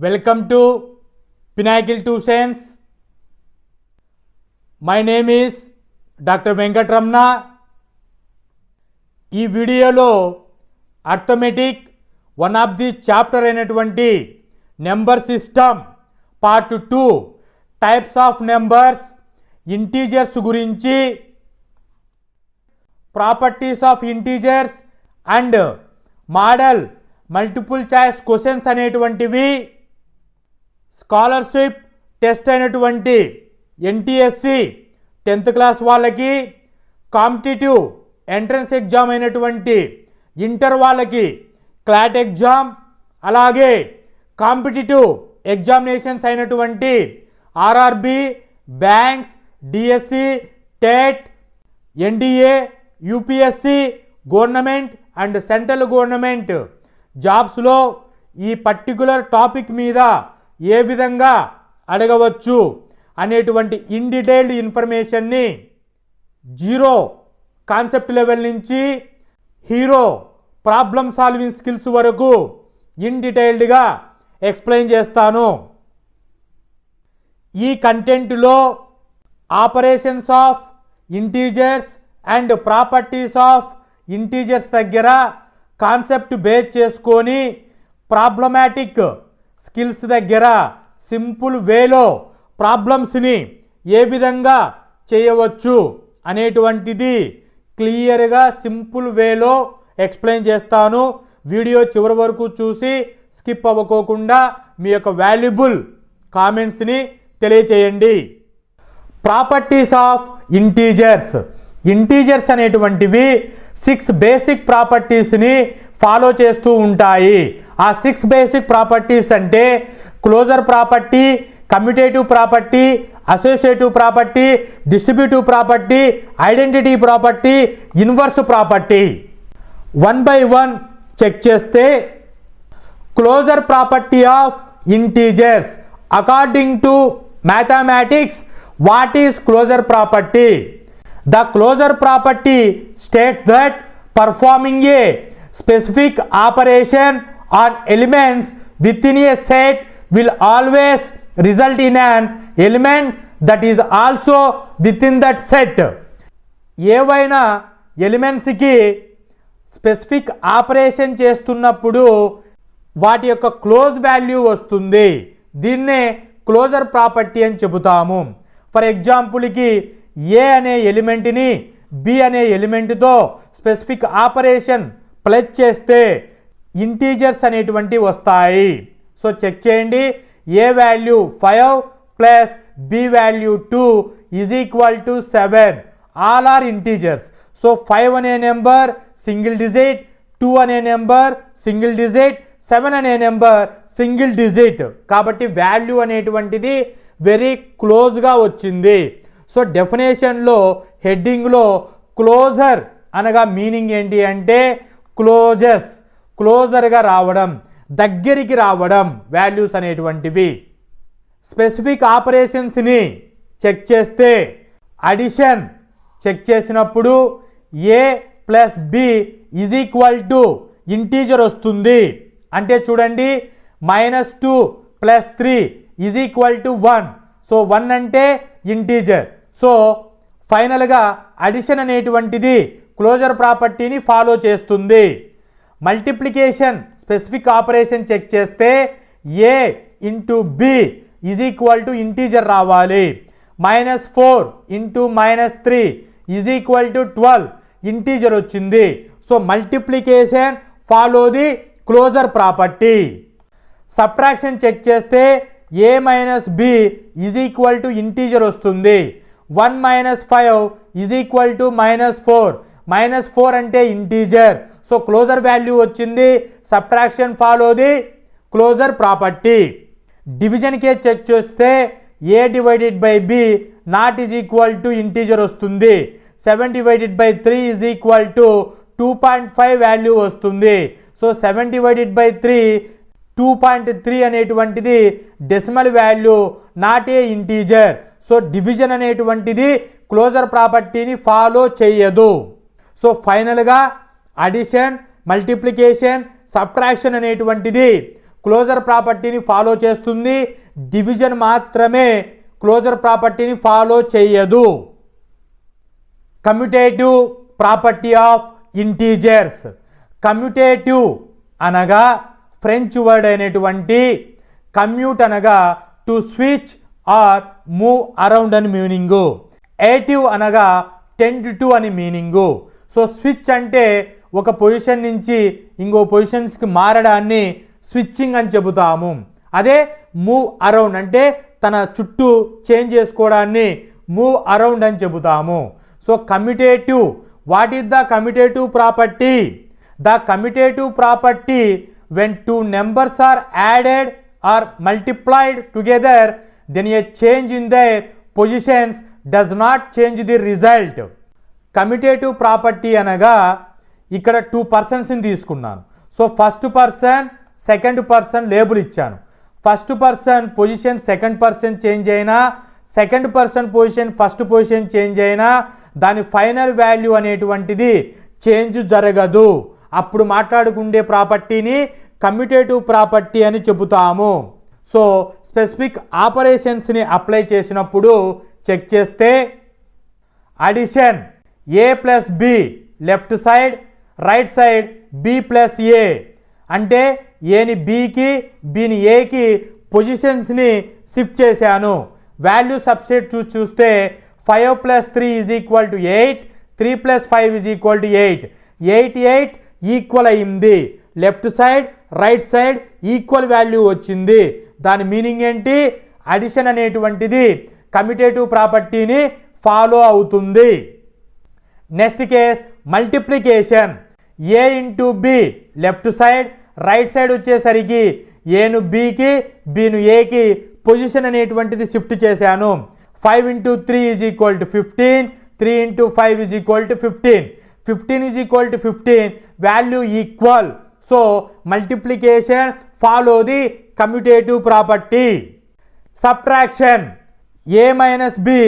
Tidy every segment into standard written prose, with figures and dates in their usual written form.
Welcome to Pinnacle Tuitions. My name is Dr. Venkatramana. ఈ వీడియోలో arithmetic one of the chapter అయినటువంటి number system part 2 types of numbers integers గురించి, properties of integers and model multiple choice questions అనేటువంటివి, scholarship test అయినటువంటి NTSC 10th class వాళ్ళకి, competitive entrance exam అయినటువంటి inter వాళ్ళకి CLAT exam, అలాగే competitive examinations అయినటువంటి RRB, banks, DSC, TET, NDA, UPSC, government and central government జాబ్స్లో ఈ particular topic మీద ఏ విధంగా అడగవచ్చు అనేటువంటి ఇన్ డీటెయిల్డ్ ఇన్ఫర్మేషన్ని జీరో కాన్సెప్ట్ లెవెల్ నుంచి హీరో ప్రాబ్లమ్ సాల్వింగ్ స్కిల్స్ వరకు ఇన్ డీటెయిల్డ్గా ఎక్స్ప్లెయిన్ చేస్తాను. ఈ కంటెంట్లో operations of integers and properties of integers దగ్గర కాన్సెప్ట్ బేస్ చేసుకొని ప్రాబ్లమాటిక్ స్కిల్స్ దగ్గర సింపుల్ వేలో ప్రాబ్లమ్స్ని ఏ విధంగా చేయవచ్చు అనేటువంటిది క్లియర్గా సింపుల్ వేలో ఎక్స్ప్లెయిన్ చేస్తాను. వీడియో చివరి వరకు చూసి స్కిప్ అవ్వకోకుండా మీ యొక్క వాల్యుబుల్ కామెంట్స్ని తెలియచేయండి. Properties of integers. ఇంటీజర్స్ అనేటువంటివి 6 బేసిక్ ప్రాపర్టీస్ని ఫాలో చేస్తూ ఉంటాయి. ఆ 6 బేసిక్ ప్రాపర్టీస్ అంటే closure property, commutative property, associative property, distributive property, identity property, inverse property. 1 by 1 check చేస్తే closure property of integers. According to mathematics, what is closure property? The closure property states that performing a specific operation on elements within a set will always result in an element that is also within that set. ఏవైనా ఎలిమెంట్స్కి specific operation చేస్తున్నప్పుడు వాటి యొక్క close value వస్తుంది. దీన్నే closure property అని చెబుతాము. For ఎగ్జాంపుల్కి ఏ అనే ఎలిమెంట్ని బి అనే ఎలిమెంట్తో స్పెసిఫిక్ ఆపరేషన్ ప్లస్ చేస్తే ఇంటీజర్స్ అనేటువంటి వస్తాయి. సో చెక్ చేయండి. A value 5 plus B value 2 is equal to 7. All are integers. So 5 అనే నెంబర్ సింగిల్ డిజిట్, 2 అనే నెంబర్ సింగిల్ డిజిట్, 7 అనే నెంబర్ సింగిల్ డిజిట్. కాబట్టి వాల్యూ అనేటువంటిది వెరీ క్లోజ్గా వచ్చింది. సో డెఫినేషన్లో హెడ్డింగ్లో క్లోజర్ అనగా మీనింగ్ ఏంటి అంటే క్లోజెస్, క్లోజర్గా రావడం, దగ్గరికి రావడం వాల్యూస్ అనేటువంటివి. స్పెసిఫిక్ ఆపరేషన్స్ని చెక్ చేస్తే అడిషన్ చెక్ చేసినప్పుడు A plus B is equal to integer వస్తుంది. అంటే చూడండి, -2 plus 3 is equal to 1. So 1 అంటే ఇంటీజర్. సో ఫైనల్గా అడిషన్ అనేటువంటిది క్లోజర్ ప్రాపర్టీని ఫాలో చేస్తుంది. మల్టిప్లికేషన్ స్పెసిఫిక్ ఆపరేషన్ చెక్ చేస్తే ఏ into B is equal to integer రావాలి. -4 into -3 is equal to 12 integer వచ్చింది. So multiplication follow the closure property. Subtraction check చేస్తే A minus B is equal to integer వస్తుంది. 1 - 5 is equal to -4. -4 అంటే integer. So closure value వచ్చింది. Subtraction follow the closure property. Division case check చేస్తే A divided by B not is equal to integer వస్తుంది. 7 divided by 3 is equal to 2.5 value వస్తుంది. So 7 divided by 3 2.3 అనేటువంటిది decimal value, not a integer. So division అనేటువంటిది closure ప్రాపర్టీని follow చేయదు. So ఫైనల్గా addition, multiplication, subtraction అనేటువంటిది closure ప్రాపర్టీని follow చేస్తుంది. డివిజన్ మాత్రమే క్లోజర్ ప్రాపర్టీని ఫాలో చేయదు. Commutative property of integers. Commutative అనగా ఫ్రెంచ్ వర్డ్ అయినటువంటి కమ్యూట్ అనగా to switch or move around అని మీనింగు. ఏటివ్ అనగా టెండ్ టు అని మీనింగు. సో స్విచ్ అంటే ఒక పొజిషన్ నుంచి ఇంకో పొజిషన్స్కి మారడాన్ని స్విచ్చింగ్ అని చెబుతాము. అదే మూవ్ అరౌండ్ అంటే తన చుట్టూ చేంజ్ చేసుకోవడాన్ని మూవ్ అరౌండ్ అని చెబుతాము. So commutative, what is the commutative property? The commutative property when two numbers are added or multiplied together, then a change in their positions does not change the result. Commutative property అనగా ఇక్కడ 2 పర్సన్స్ని తీసుకున్నాను. So first person second person label ఇచ్చాను. First person position second person change అయినా, second person position first position change అయినా దాని final value అనేటువంటిది change జరగదు. అప్పుడు మాట్లాడుకుండే ప్రాపర్టీని కమ్యూటేటివ్ ప్రాపర్టీ అని చెబుతాము. సో స్పెసిఫిక్ ఆపరేషన్స్ని అప్లై చేసినప్పుడు చెక్ చేస్తే addition A plus B left side, right side B plus A అంటే ఏని బికి బిని ఏకి పొజిషన్స్ని షిఫ్ట్ చేశాను. వాల్యూ సబ్స్టిట్యూట్ చూస్తే 5 + 3 = 8, 3 + 5 = 8. 8 8 ఈక్వల్ అయింది. Left side right side equal value వచ్చింది. దాని మీనింగ్ ఏంటి? అడిషన్ అనేటువంటిది కమ్యూటేటివ్ ప్రాపర్టీని ఫాలో అవుతుంది. Next case multiplication. A into B left side, right side వచ్చేసరికి ఏను బికి బిను ఏకి పొజిషన్ అనేటువంటిది షిఫ్ట్ చేశాను. 5 × 3 = 15, 3 × 5 = 15. 15 = 15 value equal. So multiplication follow the commutative property. Subtraction A minus B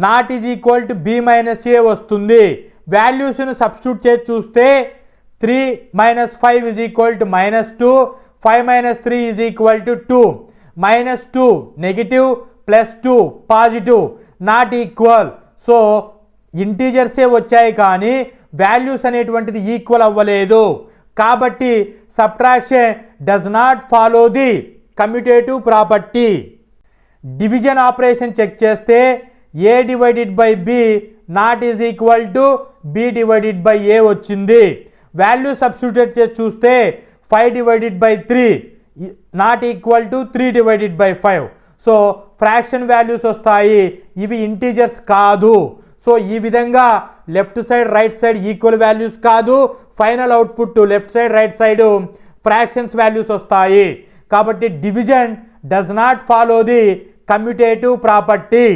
not is equal to B minus A వస్తుంది. వాల్యూస్ను substitute చేసి చూస్తే 3 - 5 -2, 5 - 3 = 2, -2 negative +2 positive not equal. So ఇంటీజర్సే వచ్చాయి కానీ వాల్యూస్ అనేటువంటిది ఈక్వల్ అవ్వలేదు. కాబట్టి subtraction does not follow the commutative property. Division operation check చేస్తే A divided by B not is equal to B divided by A వచ్చింది. వాల్యూ సబ్స్టిట్యూట్ చేసి చూస్తే 5 / 3 not equal to 3 / 5. So fraction values వస్తాయి, ఇవి integers కాదు. So ఈ విధంగా left side right side equal values కాదు, final output left side right side fractions values వస్తాయి. కాబట్టి division does not follow the commutative property.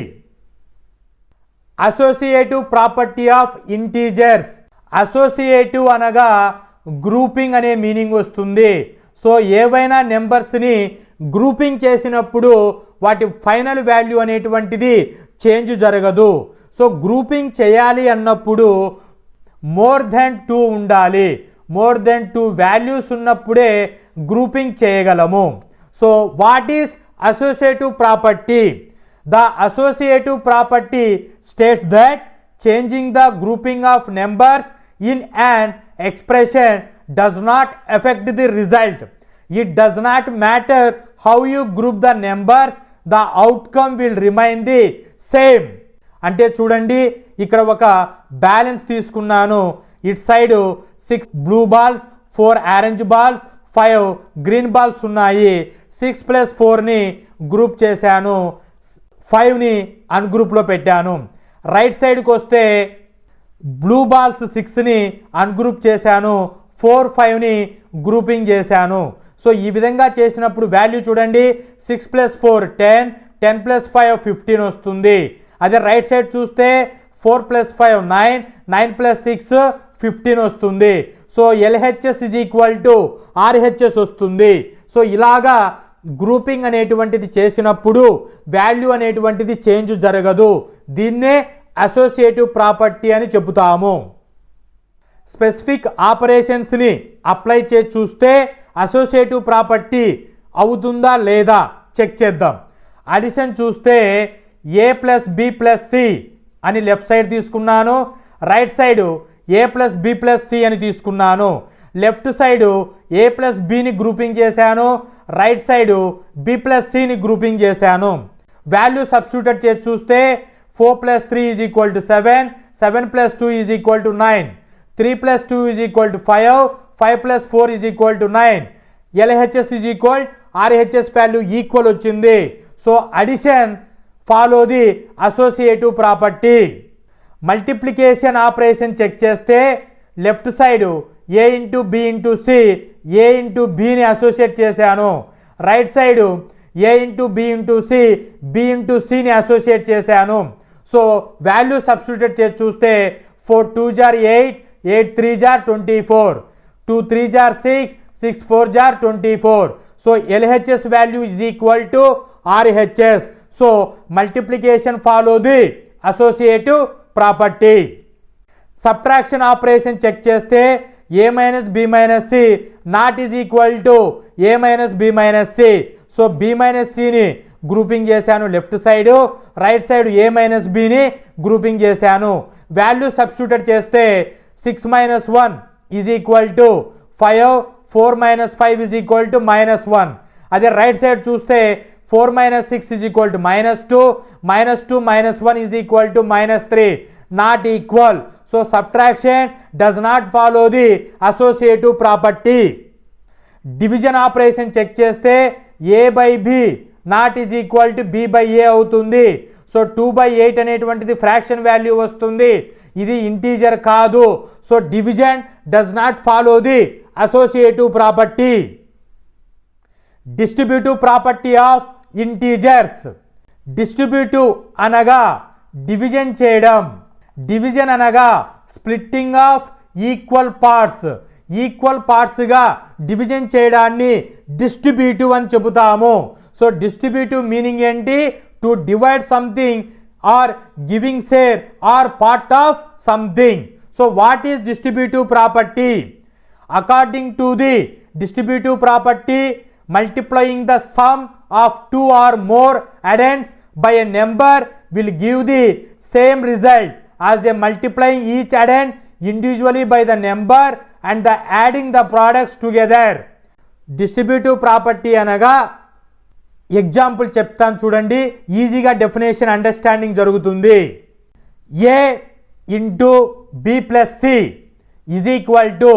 Associative property of integers. Associative అనగా grouping అనే మీనింగ్ వస్తుంది. సో ఏవైనా నెంబర్స్ని గ్రూపింగ్ చేసినప్పుడు వాటి ఫైనల్ వాల్యూ అనేటువంటిది చేంజ్ జరగదు. సో గ్రూపింగ్ చేయాలి అన్నప్పుడు మోర్ దెన్ 2 ఉండాలి. మోర్ దెన్ 2 వాల్యూస్ ఉన్నప్పుడే గ్రూపింగ్ చేయగలము. So what is associative property? The associative property states that changing the grouping of numbers in an expression does not affect the result. It does not matter how you group the numbers, the outcome will remain the same. అంటే చూడండి, ఇక్కడ ఒక balance తీసుకున్నాను. It side 6 blue balls, 4 orange balls, 5 green balls ఉన్నాయి. 6 + 4ని group చేశాను, 5ని అన్గ్రూప్లో పెట్టాను. Right సైడ్కి వస్తే బ్లూ బాల్స్ 6ని అన్గ్రూప్ చేశాను, 4 5ని గ్రూపింగ్ చేశాను. సో ఈ విధంగా చేసినప్పుడు వాల్యూ చూడండి, 6 + 4 10, 10 + 5 15 వస్తుంది. అదే రైట్ సైడ్ చూస్తే 4 + 5 9, 9 + 6 15 వస్తుంది. సో LHS = RHS వస్తుంది. సో ఇలాగా గ్రూపింగ్ అనేటువంటిది చేసినప్పుడు వాల్యూ అనేటువంటిది చేంజ్ జరగదు. దీన్నే అసోసియేటివ్ ప్రాపర్టీ అని చెబుతాము. స్పెసిఫిక్ ఆపరేషన్స్ని అప్లై చేసి చూస్తే అసోసియేటివ్ ప్రాపర్టీ అవుతుందా లేదా చెక్ చేద్దాం. అడిషన్ చూస్తే A plus B plus C అని లెఫ్ట్ సైడ్ తీసుకున్నాను, right side A plus B plus C అని తీసుకున్నాను. లెఫ్ట్ సైడు ఏ ప్లస్ బిని గ్రూపింగ్ చేశాను, రైట్ సైడు బి ప్లస్ సిని గ్రూపింగ్ చేశాను. వాల్యూ సబ్స్టిట్యూట్ చేసి చూస్తే 4 + 3 = 7, 7 + 2 = 9, 3 + 2 = 5, 5 + 4 = 9. LHS RHS వాల్యూ ఈక్వల్ వచ్చింది. So addition follow the associative property. Multiplication operation check చేస్తే left side A into B into C, A into బిని associate చేశాను. Right side A into B into C, B into సిని associate చేశాను. So value substitute చేసి చూస్తే 4 2 * 8, 8 3 * 24, 2 3 * 6, 6 4 * 24. So LHS value is equal to RHS. So multiplication follow the associative property. Subtraction operation check చేస్తే a - b - c not is equal to a - b - c. So b - cని grouping చేశాను left side, right side a - bని grouping చేశాను. Value substitute చేస్తే 6 - 1 = 5, 4 - 5 = -1. అదే right side చూస్తే 4 - 6 = -2, -2 - 1 = -3, not equal. So subtraction does not follow the associative property. Division operation check చేస్తే a/b not is equal to b/a అవుతుంది. So 2/8 అనేటువంటిది fraction value వస్తుంది, ఇది ఇంటీజర్ కాదు. So division does not follow the associative property. Distributive property of integers. Distributive అనగా division చేయడం, division అనగా splitting of equal parts. Equal పార్ట్స్గా డివిజన్ చేయడాన్ని డిస్ట్రిబ్యూటివ్ అని చెబుతాము. సో డిస్ట్రిబ్యూటివ్ మీనింగ్ ఏంటి? To divide something or giving share or part of something. So what is distributive property? According to the distributive property, multiplying the sum of 2 or more addends by a number will give the same result as a multiplying each addend individually by the number and the adding the products together. Distributive property అనగా example చెప్తాను చూడండి, ఈజీగా definition understanding జరుగుతుంది. a into B plus C is equal to,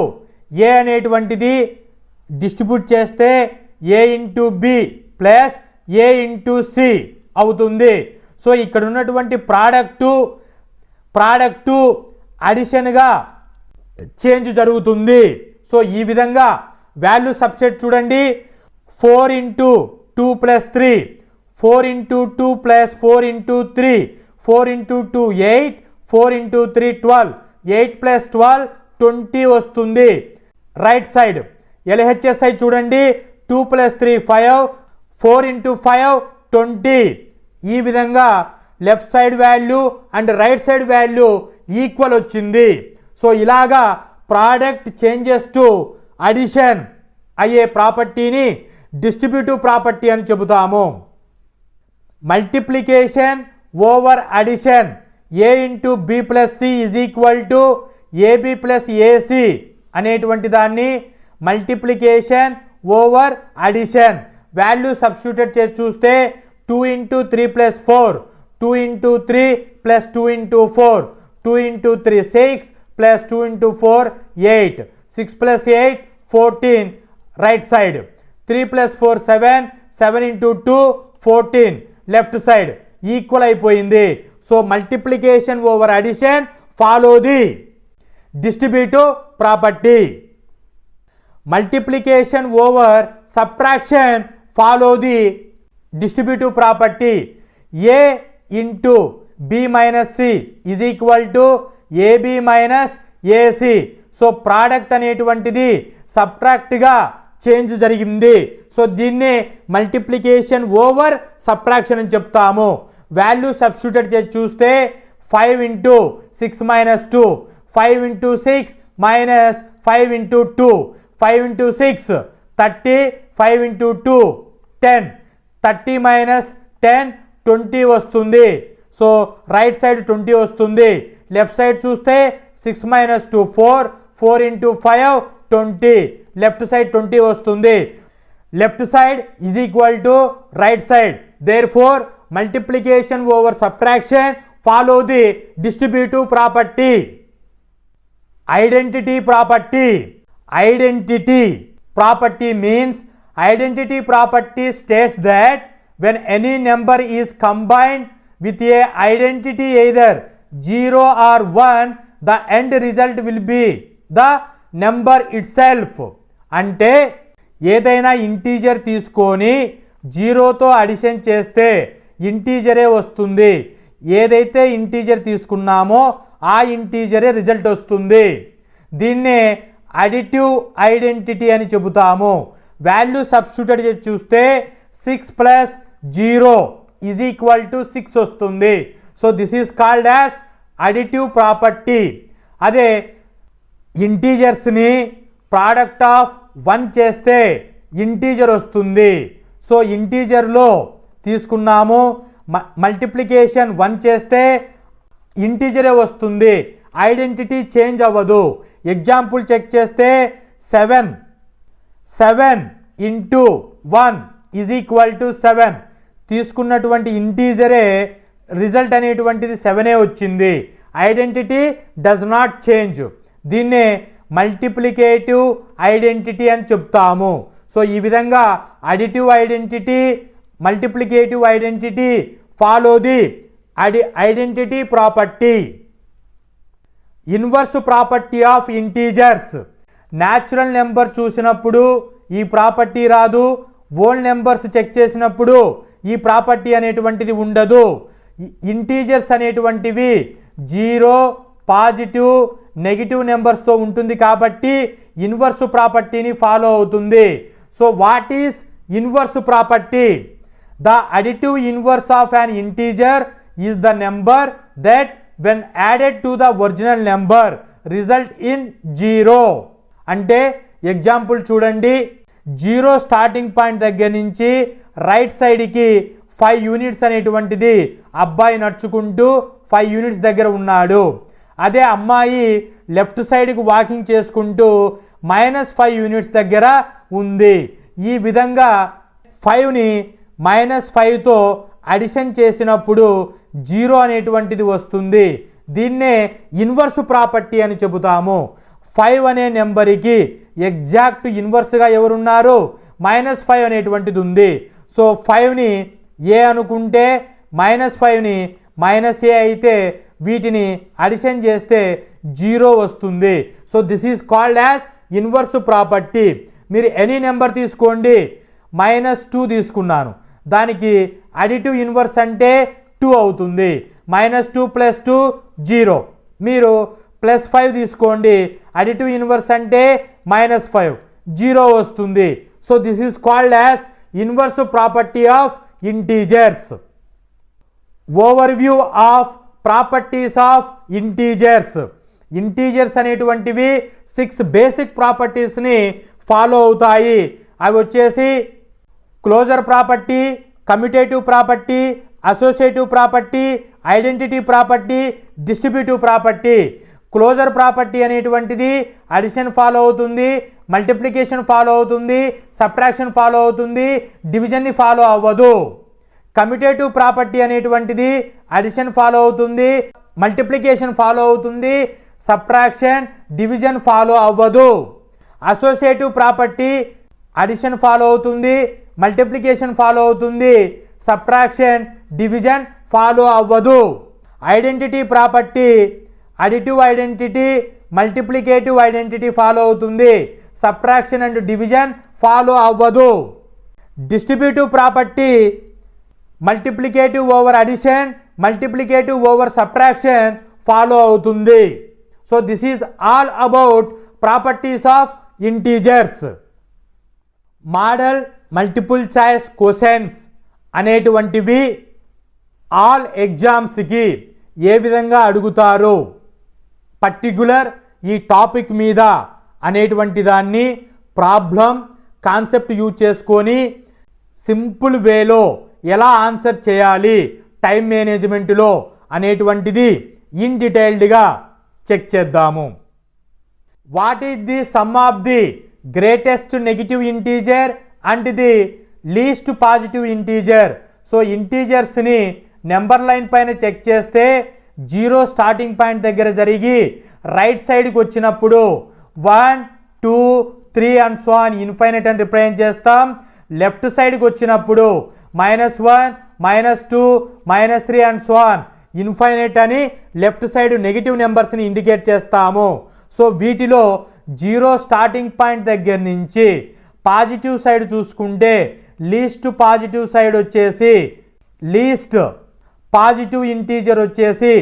A అనేటువంటిది distribute చేస్తే a into B plus a into C అవుతుంది. So ఇక్కడ ఉన్నటువంటి ప్రోడక్టు అడిషన్గా చేంజ్ జరుగుతుంది. సో ఈ విధంగా వాల్యూ సబ్సెట్ చూడండి, 4 into 2 plus 3, 4 into 2 plus 4 into 3, 4 into 2 8, 4 into 3 12, 8 plus 12 20 వస్తుంది. రైట్ సైడ్ LHSI చూడండి, 2 ప్లస్ 3 5, 4 ఇంటూ 5 20. ఈ విధంగా left side value and right side value equal వచ్చింది. సో ఇలాగా ప్రోడక్ట్ చేంజెస్ టు అడిషన్ అయ్యే ప్రాపర్టీని డిస్ట్రిబ్యూటివ్ ప్రాపర్టీ అని చెబుతాము. Multiplication over addition, a into B plus C is equal to AB plus AC అనేటువంటి దాన్ని multiplication over addition. Value substitute చేసి చూస్తే 2 into 3 plus 4, 2 into 3 plus 2 into 4, 2 into 3 6 plus 2 into 4 8, 6 plus 8 14. Right side 3 plus 4 7, 7 into 2 14. Left side equal అయిపోయింది. So multiplication over addition follow the distributive property. Multiplication over subtraction follow the distributive property. a into B minus C is equal to AB minus AC. So product అనేటువంటిది సబ్ట్రాక్ట్గా change జరిగింది. So దీన్ని multiplication over subtraction అని చెప్తాము. Value substitute చేసి చూస్తే 5 into 6 minus 2, 5 into 6 minus 5 into 2, 5 into 6 30, 5 into 2 10. 30 minus 10 20 వస్తుంది. So right side 20 వస్తుంది. లెఫ్ట్ సైడ్ చూస్తే 6 మైనస్ 2 4. 4 ఇంటూ 5 20. లెఫ్ట్ సైడ్ 20 వస్తుంది. Left side is equal to right side. Therefore multiplication over subtraction follow the distributive property. Identity property. Identity property means identity property states that when any number is combined with a identity either 0 or 1, the end result will be the number itself. అంటే ఏదైనా integer తీసుకొని జీరోతో addition చేస్తే ఇంటీజరే వస్తుంది. ఏదైతే integer తీసుకున్నామో ఆ ఇంటీజరే result వస్తుంది. దీన్నే అడిటివ్ ఐడెంటిటీ అని చెబుతాము. వాల్యూ సబ్స్టిట్యూట్ చేసి చూస్తే 6 ప్లస్ 0 ఈజ్ ఈక్వల్ టు 6 వస్తుంది. So this is called as additive property. అదే ఇంటీజర్స్ని ప్రోడక్ట్ ఆఫ్ 1 చేస్తే ఇంటీజర్ వస్తుంది. సో ఇంటీజర్లో తీసుకున్నాము, మల్టిప్లికేషన్ 1 చేస్తే ఇంటీజరే వస్తుంది, ఐడెంటిటీ చేంజ్ అవ్వదు. ఎగ్జాంపుల్ చెక్ చేస్తే 7 ఇంటూ 1 ఈజ్ ఈక్వల్ టు 7 తీసుకున్నటువంటి ఇంటీజరే రిజల్ట్ అనేటువంటిది 7 వచ్చింది. Identity does not change. దీన్నే మల్టిప్లికేటివ్ ఐడెంటిటీ అని చెప్తాము. సో ఈ విధంగా additive identity, multiplicative identity follow the identity property. Inverse property of integers. Natural number చూసినప్పుడు ఈ ప్రాపర్టీ రాదు. ఓల్ నెంబర్స్ చెక్ చేసినప్పుడు ఈ ప్రాపర్టీ అనేటువంటిది ఉండదు. ఇంటీజర్స్ అనేటువంటివి 0, పాజిటివ్, నెగిటివ్ నెంబర్స్తో ఉంటుంది కాబట్టి ఇన్వర్స్ ప్రాపర్టీని ఫాలో అవుతుంది. So what is inverse property? The additive inverse of an integer is the number that when added to the original number result in 0. అంటే ఎగ్జాంపుల్ చూడండి, 0 స్టార్టింగ్ పాయింట్ దగ్గర నుంచి right సైడ్కి 5 units అనేటువంటిది అబ్బాయి నడుచుకుంటూ 5 యూనిట్స్ దగ్గర ఉన్నాడు. అదే అమ్మాయి లెఫ్ట్ సైడ్కి వాకింగ్ చేసుకుంటూ -5 యూనిట్స్ దగ్గర ఉంది. ఈ విధంగా 5ని -5తో అడిషన్ చేసినప్పుడు 0 అనేటువంటిది వస్తుంది. దీన్నే ఇన్వర్స్ ప్రాపర్టీ అని చెబుతాము. 5 అనే నెంబర్కి ఎగ్జాక్ట్ ఇన్వర్స్గా ఎవరున్నారు? -5 అనేటువంటిది ఉంది. సో 5ని ఏ అనుకుంటే -5ని -a అయితే వీటిని అడిషన్ చేస్తే 0 వస్తుంది. So this is called as inverse property. మీరు ఎనీ నెంబర్ తీసుకోండి, -2 తీసుకున్నాను, దానికి అడిటివ్ ఇన్వర్స్ అంటే 2 అవుతుంది. -2 + 2 0. మీరు +5 తీసుకోండి, అడిటివ్ ఇన్వర్స్ అంటే -5 0 వస్తుంది. So this is called as inverse property of integers. Overview of properties of integers. Integers అనేటువంటివి 6 బేసిక్ ప్రాపర్టీస్ని ఫాలో అవుతాయి. అవి వచ్చేసి closure property, commutative property, associative property, identity property, distributive property. Closure property అనేటువంటిది addition follow అవుతుంది, multiplication follow అవుతుంది, subtraction follow అవుతుంది, డివిజన్ని ఫాలో అవ్వదు. కమ్యూటేటివ్ ప్రాపర్టీ అనేటువంటిది అడిషన్ ఫాలో అవుతుంది, మల్టిప్లికేషన్ ఫాలో అవుతుంది, సబ్ట్రాక్షన్, డివిజన్ ఫాలో అవ్వదు. అసోసియేటివ్ ప్రాపర్టీ అడిషన్ ఫాలో అవుతుంది, మల్టిప్లికేషన్ ఫాలో అవుతుంది, సబ్ట్రాక్షన్, డివిజన్ ఫాలో అవ్వదు. Identity property additive identity, multiplicative identity follow అవుతుంది, సబ్ట్రాక్షన్ అండ్ డివిజన్ ఫాలో అవ్వదు. Distributive property multiplicative over addition, multiplicative over subtraction follow అవుతుంది. So this is all about properties of integers. Model multiple choice questions అనేటువంటివి all ఎగ్జామ్స్కి ఏ విధంగా అడుగుతారు, particular ఈ topic మీద అనేటువంటి దాన్ని ప్రాబ్లం కాన్సెప్ట్ యూజ్ చేసుకొని సింపుల్ వేలో ఎలా ఆన్సర్ చేయాలి టైం మేనేజ్మెంట్లో అనేటువంటిది ఇన్ డీటెయిల్డ్గా చెక్ చేద్దాము. What is the sum of the greatest negative integer and the least positive integer? So ఇంటీజర్స్ని నెంబర్ లైన్ పైన చెక్ చేస్తే 0 స్టార్టింగ్ పాయింట్ దగ్గర జరిగి రైట్ సైడ్కి వచ్చినప్పుడు 1, 2, 3 అండ్ సో ఆన్ ఇన్ఫైనైట్ అని రిప్రజెంట్ చేస్తాం. లెఫ్ట్ సైడ్కి వచ్చినప్పుడు -1, -2, -3 అండ్ సో ఆన్ ఇన్ఫైనైట్ అని లెఫ్ట్ సైడ్ నెగిటివ్ నెంబర్స్ని ఇండికేట్ చేస్తాము. సో వీటిలో 0 స్టార్టింగ్ పాయింట్ దగ్గర నుంచి పాజిటివ్ సైడ్ చూసుకుంటే లీస్ట్ పాజిటివ్ సైడ్ వచ్చేసి లీస్ట్ పాజిటివ్ ఇంటీజర్ వచ్చేసి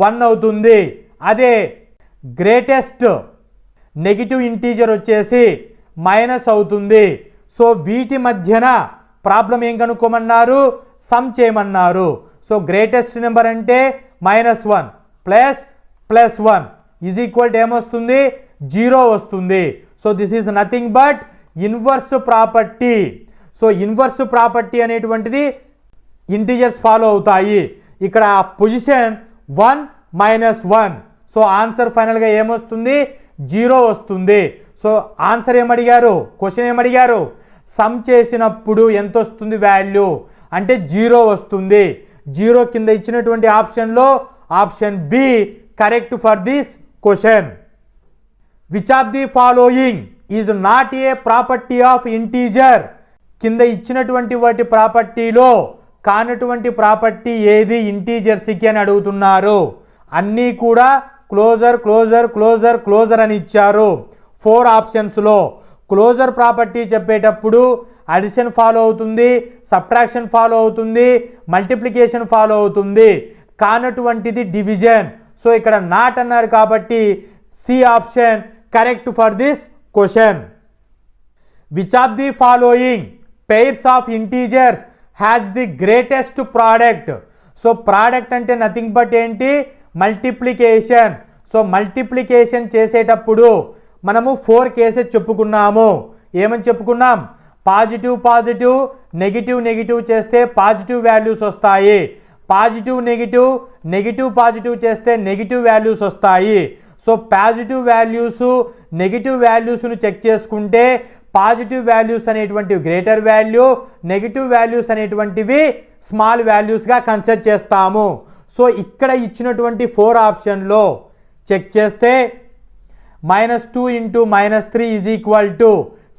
1 అవుతుంది. అదే గ్రేటెస్ట్ నెగిటివ్ ఇంటీజర్ వచ్చేసి మైనస్ అవుతుంది. సో వీటి మధ్యన ప్రాబ్లం ఏం కనుక్కోమన్నారు? సమ్ చేయమన్నారు. సో గ్రేటెస్ట్ నెంబర్ అంటే -1 ప్లస్ +1 ఈజ్ ఈక్వల్ టు ఏమొస్తుంది? 0 వస్తుంది. So this is nothing but inverse property. So inverse property అనేటువంటిది ఇంటీజర్స్ ఫాలో అవుతాయి. ఇక్కడ పొజిషన్ 1 -1. సో ఆన్సర్ ఫైనల్గా ఏమొస్తుంది? 0 వస్తుంది. సో ఆన్సర్ ఏమడిగారు? క్వశ్చన్ ఏమడిగారు? సమ్ చేసినప్పుడు ఎంత వస్తుంది వాల్యూ అంటే 0 వస్తుంది. 0 కింద ఇచ్చినటువంటి ఆప్షన్లో option B correct for this question. Which of the following is not a property of integer? కింద ఇచ్చినటువంటి వాటి ప్రాపర్టీలో కానటువంటి ప్రాపర్టీ ఏది ఇంటీజర్స్కి అని అడుగుతున్నారు. అన్నీ కూడా క్లోజర్ క్లోజర్ క్లోజర్ క్లోజర్ అని ఇచ్చారు. 4 ఆప్షన్స్లో క్లోజర్ ప్రాపర్టీ చెప్పేటప్పుడు అడిషన్ ఫాలో అవుతుంది, సబ్ట్రాక్షన్ ఫాలో అవుతుంది, మల్టిప్లికేషన్ ఫాలో అవుతుంది. కానటువంటిది డివిజన్. సో ఇక్కడ నాట్ అన్నారు కాబట్టి C option correct for this question. Which of the following pairs of integers has the greatest product? So product అంటే నథింగ్ బట్ ఏంటి? మల్టిప్లికేషన్. సో మల్టిప్లికేషన్ చేసేటప్పుడు మనము 4 కేసెస్ చెప్పుకున్నాము. ఏమని చెప్పుకున్నాం? పాజిటివ్ పాజిటివ్ నెగిటివ్ నెగిటివ్ చేస్తే పాజిటివ్ వాల్యూస్ వస్తాయి, positive negative negative positive చేస్తే నెగిటివ్ వాల్యూస్ వస్తాయి. సో పాజిటివ్ వాల్యూస్ నెగిటివ్ వాల్యూస్ను చెక్ చేసుకుంటే పాజిటివ్ వాల్యూస్ అనేటువంటివి గ్రేటర్ వాల్యూ, నెగిటివ్ వాల్యూస్ అనేటువంటివి స్మాల్ వాల్యూస్గా కన్సిడర్ చేస్తాము. సో ఇక్కడ ఇచ్చినటువంటి 4 ఆప్షన్లో చెక్ చేస్తే -2 × -3 ఈజ్ ఈక్వల్ టు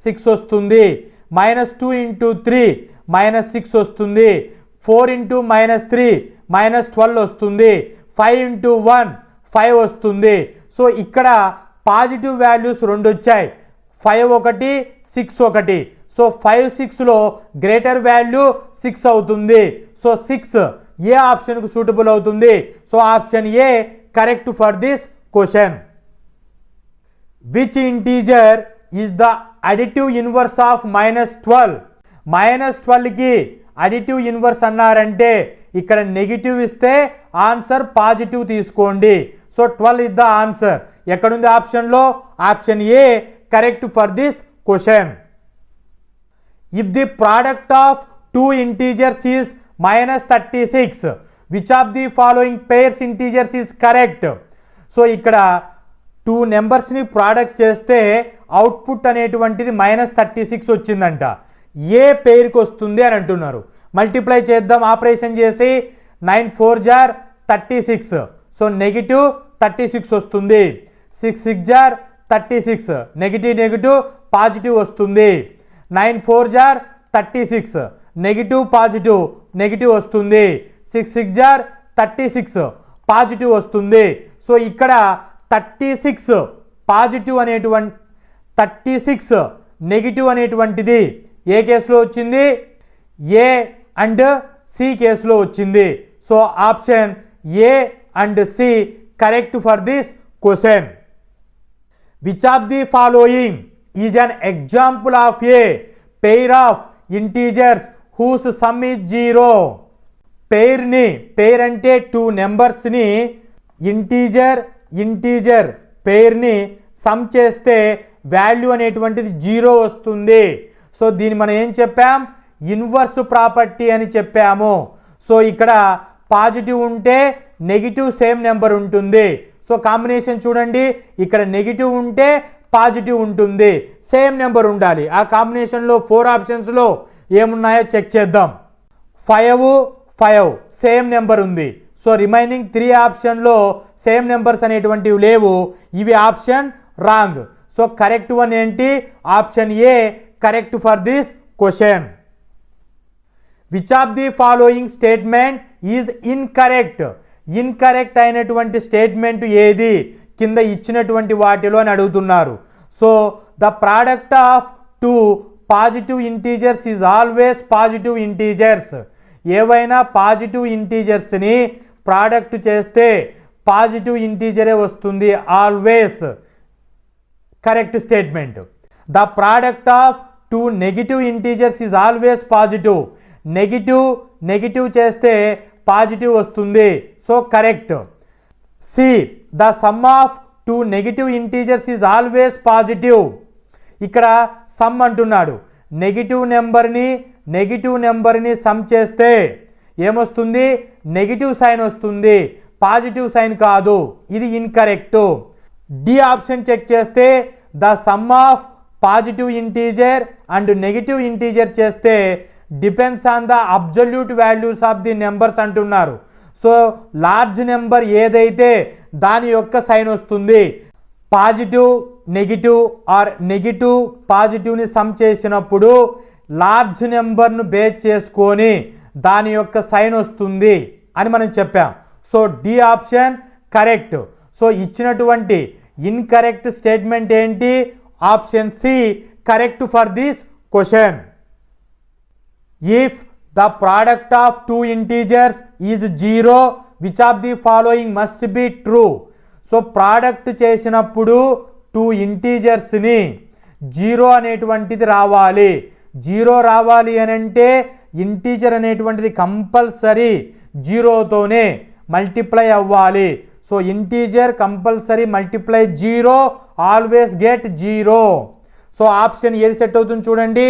6 వస్తుంది, -2 × 3 -6 వస్తుంది, 4 × -3 -12 వస్తుంది, 5 × 1 5 వస్తుంది. సో ఇక్కడ పాజిటివ్ వాల్యూస్ 2 వచ్చాయి, 5 ఒకటి 6 ఒకటి. సో 5 6లో గ్రేటర్ వాల్యూ 6 అవుతుంది. సో 6 ఏ ఆప్షన్కు సూటబుల్ అవుతుంది? So option A correct for this question. Which integer is the additive inverse of -12? -12కి అడిటివ్ ఇన్వర్స్ అన్నారంటే ఇక్కడ నెగిటివ్ ఇస్తే ఆన్సర్ పాజిటివ్ తీసుకోండి. So 12 is the answer. ఎక్కడుంది ఆప్షన్లో? Option A correct for this question. If the product of 2 integers is -36, which of the following pairs integers is correct? So ఇక్కడ 2 నెంబర్స్ని product చేస్తే output అనేటువంటిది -36 వచ్చిందంట. ఏ పేరుకి వస్తుంది అని అంటున్నారు. మల్టిప్లై చేద్దాం ఆపరేషన్ చేసి. 9 4 jar 36. సో నెగిటివ్ 36 వస్తుంది. 6 6 jar 36, నెగిటివ్ నెగిటివ్ పాజిటివ్ వస్తుంది. 9 4 jar 36, నెగిటివ్ పాజిటివ్ నెగిటివ్ వస్తుంది. 6 6 jar 36 పాజిటివ్ వస్తుంది. సో ఇక్కడ 36 పాజిటివ్ 36 నెగిటివ్ అనేటువంటిది ఏ కేసులో వచ్చింది? ఏ అండ్ సి కేసులో వచ్చింది. So option A and C correct for this question. Which of the following is an example of a pair of integers whose sum is 0? Pair అంటే 2 నెంబర్స్ని integer పెయిర్ని sum చేస్తే value అనేటువంటిది 0 వస్తుంది. సో దీన్ని మనం ఏం చెప్పాం? ఇన్వర్స్ ప్రాపర్టీ అని చెప్పాము. సో ఇక్కడ పాజిటివ్ ఉంటే నెగిటివ్ సేమ్ నెంబర్ ఉంటుంది. సో కాంబినేషన్ చూడండి, ఇక్కడ నెగిటివ్ ఉంటే పాజిటివ్ ఉంటుంది, సేమ్ నెంబర్ ఉండాలి. ఆ కాంబినేషన్లో 4 ఆప్షన్స్లో ఏమున్నాయో చెక్ చేద్దాం. 5 5 సేమ్ నెంబర్ ఉంది. సో రిమైనింగ్ 3 ఆప్షన్లో సేమ్ నెంబర్స్ అనేటువంటివి లేవు. ఇవి option wrong. So correct one ఏంటి? Option A correct for this question. Which of the following statement is incorrect? Incorrect అయినటువంటి స్టేట్మెంట్ ఏది కింద ఇచ్చినటువంటి వాటిలో అని అడుగుతున్నారు. So the product of 2 positive integers is always positive integers. ఏవైనా పాజిటివ్ ఇంటీజర్స్ని ప్రోడక్ట్ చేస్తే పాజిటివ్ ఇంటీజరే వస్తుంది always. Correct statement. The product of 2 negative integers is always positive. Negative చేస్తే పాజిటివ్ వస్తుంది. So correct. C the sum of 2 negative integers is always positive. ఇక్కడ sum అంటున్నాడు. Negative నెంబర్ని సమ్ చేస్తే ఏమొస్తుంది? నెగిటివ్ సైన్ వస్తుంది, పాజిటివ్ సైన్ కాదు. ఇది ఇన్కరెక్ట్. డి ఆప్షన్ చెక్ చేస్తే the sum of positive integer and negative integer చేస్తే depends on the absolute values of the numbers అంటున్నారు. సో లార్జ్ నెంబర్ ఏదైతే దాని యొక్క సైన్ వస్తుంది. పాజిటివ్ నెగిటివ్ ఆర్ నెగిటివ్ పాజిటివ్ని సమ్ చేసినప్పుడు లార్జ్ నెంబర్ను బేస్ చేసుకొని దాని యొక్క సైన్ వస్తుంది అని మనం చెప్పాం. So D option correct. So ఇచ్చినటువంటి ఇన్కరెక్ట్ స్టేట్మెంట్ ఏంటి? Option C correct for this question. If the product of 2 integers is 0 which of the following must be true? So product చేసినప్పుడు 2 ఇంటీజర్స్ని 0 అనేటువంటిది రావాలి. 0 రావాలి అని అంటే ఇంటీజర్ అనేటువంటిది కంపల్సరీ 0తోనే మల్టిప్లై అవ్వాలి. So integer compulsory multiply 0 always get 0. So option ఏది సెట్ అవుతుంది చూడండి.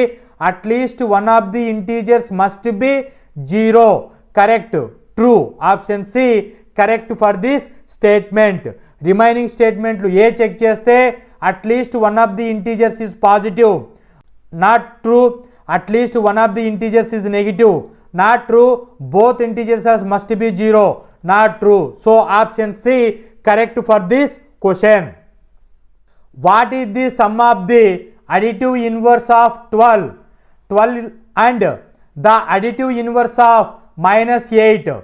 At least one of the integers must be 0. Correct, true. Option C correct for this statement. Remaining స్టేట్మెంట్లు ఏ చెక్ చేస్తే at least one of the integers is positive, not true. At least one of the integers is negative, not true. Both integers must be 0, not true. So option C correct for this question. What is the sum of the additive inverse of 12 and the additive inverse of -8?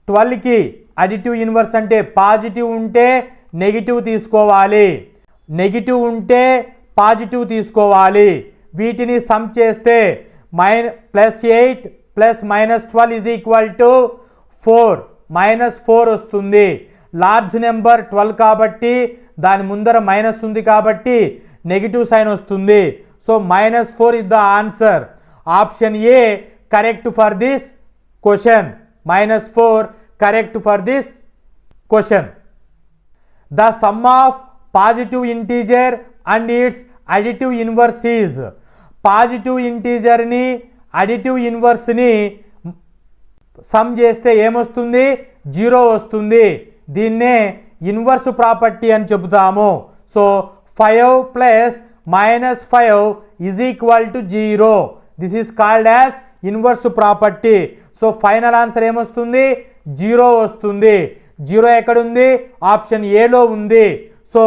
12కి additive inverse అంటే positive ఉంటే negative తీసుకోవాలి, negative ఉంటే positive తీసుకోవాలి. వీటిని some చేస్తే +8 + -12 is equal to 4, -4 వస్తుంది. Large number 12 కాబట్టి దాని ముందర మైనస్ ఉంది కాబట్టి నెగిటివ్ సైన్ వస్తుంది. So -4 is the answer. Option A correct for this question. -4 correct for this question. The sum of positive integer and its additive inverse is. Positive ఇంటీజర్ని additive ఇన్వర్స్ని sum చేస్తే ఏమొస్తుంది? 0 వస్తుంది. దీన్నే ఇన్వర్స్ ప్రాపర్టీ అని చెబుతాము. So 5 + -5 is equal to 0. This is called as inverse property. So final answer ఏమొస్తుంది? 0 వస్తుంది. 0 ఎక్కడుంది? ఆప్షన్ ఏలో ఉంది. So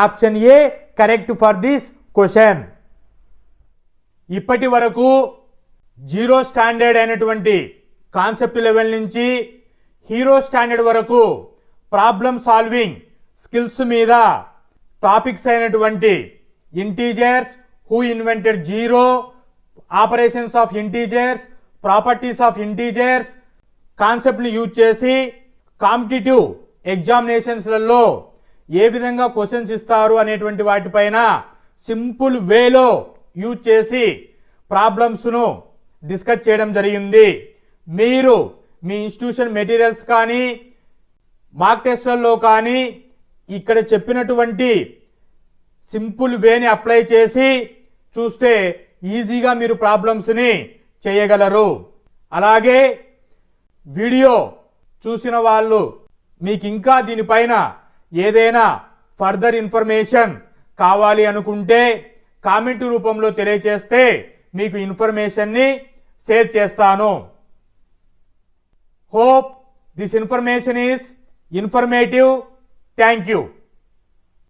option A correct for this question. ఇప్పటి వరకు 0 స్టాండర్డ్ అయినటువంటి కాన్సెప్ట్ లెవెల్ నుంచి హీరో స్టాండర్డ్ వరకు ప్రాబ్లమ్ సాల్వింగ్ స్కిల్స్ మీద టాపిక్స్ అయినటువంటి integers, who invented 0, operations of integers, properties of integers కాన్సెప్ట్ని యూజ్ చేసి కాంపిటిటివ్ ఎగ్జామినేషన్స్లలో ఏ విధంగా క్వశ్చన్స్ ఇస్తారు అనేటువంటి వాటిపైన సింపుల్ వేలో యూజ్ చేసి ప్రాబ్లమ్స్ను డిస్కస్ చేయడం జరిగింది. మీరు మీ ఇన్స్టిట్యూషన్ మెటీరియల్స్ కానీ మార్క్ టెస్ట్లలో కానీ ఇక్కడ చెప్పినటువంటి సింపుల్ వేని అప్లై చేసి చూస్తే ఈజీగా మీరు ప్రాబ్లమ్స్ని చేయగలరు. అలాగే వీడియో చూసిన వాళ్ళు మీకు ఇంకా దీనిపైన ఏదైనా ఫర్దర్ ఇన్ఫర్మేషన్ కావాలి అనుకుంటే కామెంట్ రూపంలో తెలియచేస్తే మీకు ఇన్ఫర్మేషన్ని షేర్ చేస్తాను. Hope this information is informative. Thank you.